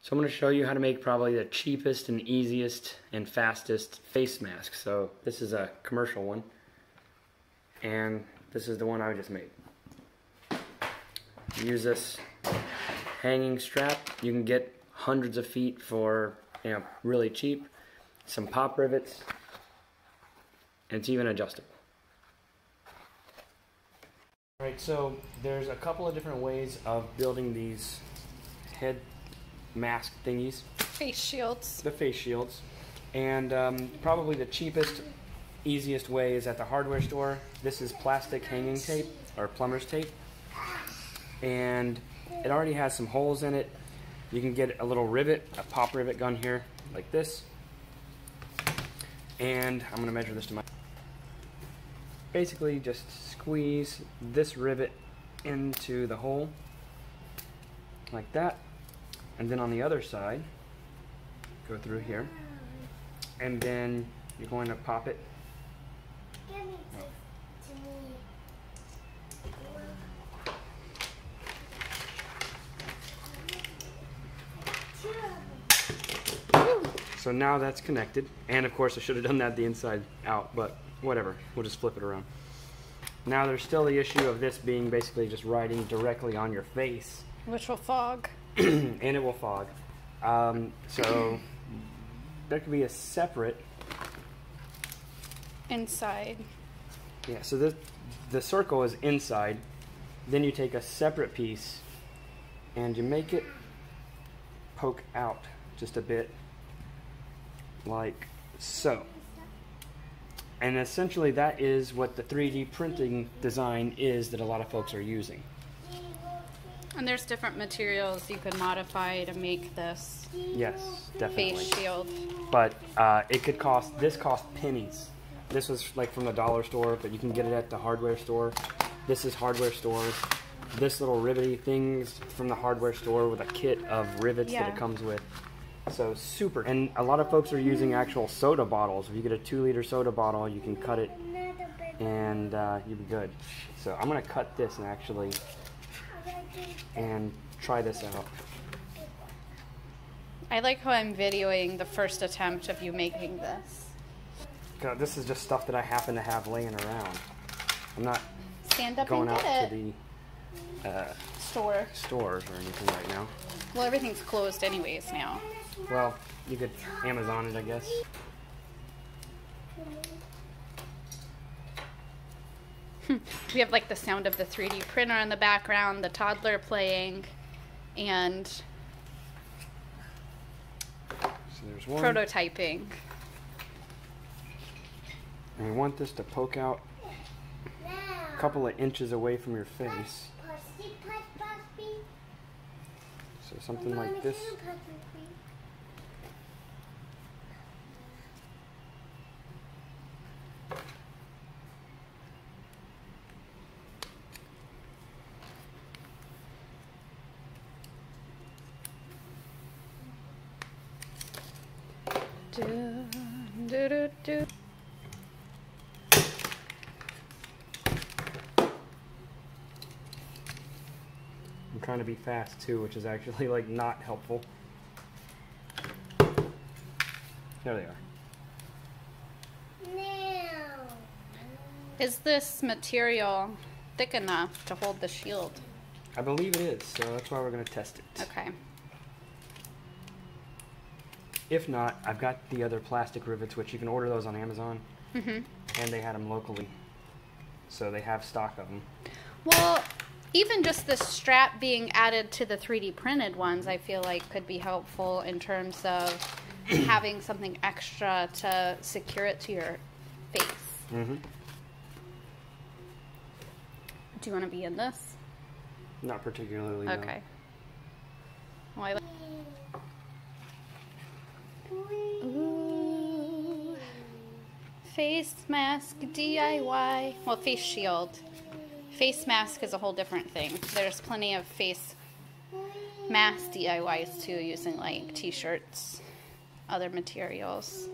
So I'm going to show you how to make probably the cheapest and easiest and fastest face mask. So this is a commercial one, and this is the one I just made. Use this hanging strap. You can get hundreds of feet for, you know, really cheap. Some pop rivets, and it's even adjustable. Alright, so there's a couple of different ways of building these head mask thingies. Face shields. The face shields. And probably the cheapest, easiest way is at the hardware store. This is plastic hanging tape, or plumber's tape. And it already has some holes in it. You can get a little rivet, a pop rivet gun here, like this. And I'm going to measure this to my... Basically just squeeze this rivet into the hole, like that. And then on the other side, go through here, and then you're going to pop it. So now that's connected, and of course I should have done that the inside out, but whatever, we'll just flip it around. Now there's still the issue of this being basically just riding directly on your face. Which will fog. And it will fog. So there could be a separate inside. Yeah, so the circle is inside. Then you take a separate piece and you make it poke out just a bit, like so. And essentially that is what the 3D printing design is that a lot of folks are using. And there's different materials you could modify to make this. Yes, definitely. Face shield. But it could cost, this cost pennies. This was like from the dollar store, but you can get it at the hardware store. This is hardware stores. This little rivety thing's from the hardware store with a kit of rivets that it comes with. So super. And a lot of folks are using actual soda bottles. If you get a 2-liter soda bottle, you can cut it and you'll be good. So I'm going to cut this and try this out. I like how I'm videoing the first attempt of you making this. God, this is just stuff that I happen to have laying around. I'm not Stand up going and out get to the stores or anything right now. Well, everything's closed anyways now. Well, you could Amazon it, I guess. We have like the sound of the 3D printer in the background, the toddler playing, and so there's one. Prototyping. And we want this to poke out a couple of inches away from your face. So something like this. I'm trying to be fast too, which is actually like not helpful. There they are. Is this material thick enough to hold the shield? I believe it is, so that's why we're going to test it. Okay. If not, I've got the other plastic rivets, which you can order those on Amazon. And they had them locally, so they have stock of them. Well, even just the strap being added to the 3D printed ones, I feel like could be helpful in terms of having something extra to secure it to your face. Do you want to be in this? Not particularly, no. Okay. Well, I like Ooh. Face mask DIY. Well, face shield. Face mask is a whole different thing. There's plenty of face mask DIYs too, using like t-shirts, other materials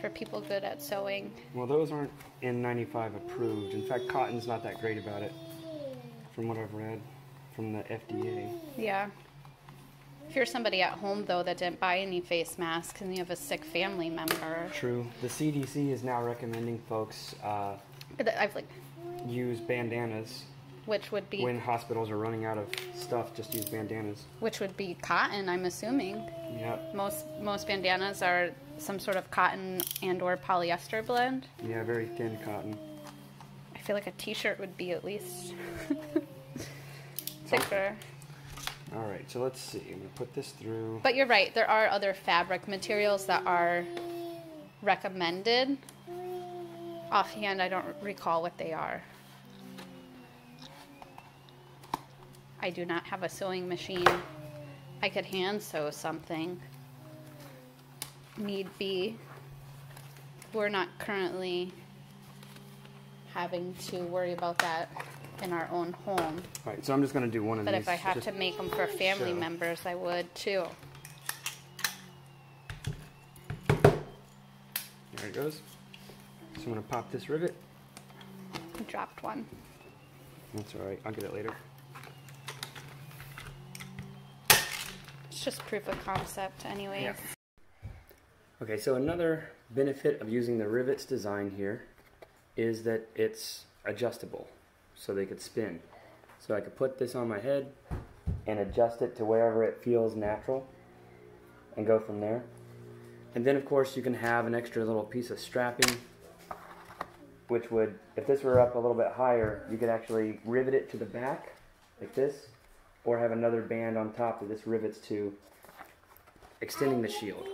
for people good at sewing. Well, those aren't N95 approved. In fact, cotton's not that great about it, from what I've read from the FDA. Yeah. If you're somebody at home, though, that didn't buy any face masks and you have a sick family member. True. The CDC is now recommending folks use bandanas. Which would be... When hospitals are running out of stuff, just use bandanas. Which would be cotton, I'm assuming. Yep. Most bandanas are some sort of cotton and or polyester blend. Yeah, very thin cotton. I feel like a t-shirt would be at least thicker. All right, so let's see. I'm going to put this through. But you're right. There are other fabric materials that are recommended. Offhand, I don't recall what they are. I do not have a sewing machine. I could hand sew something. Need be. We're not currently having to worry about that in our own home. All right, so I'm just going to do one of these. But if I have to make them for family members, I would too. There it goes. So I'm going to pop this rivet. I dropped one. That's all right. I'll get it later. It's just proof of concept anyways. Yeah. Okay, so another benefit of using the rivets design here is that it's adjustable, so they could spin. So I could put this on my head and adjust it to wherever it feels natural and go from there. And then of course you can have an extra little piece of strapping, which would, if this were up a little bit higher, you could actually rivet it to the back like this, or have another band on top that this rivets to, extending the shield.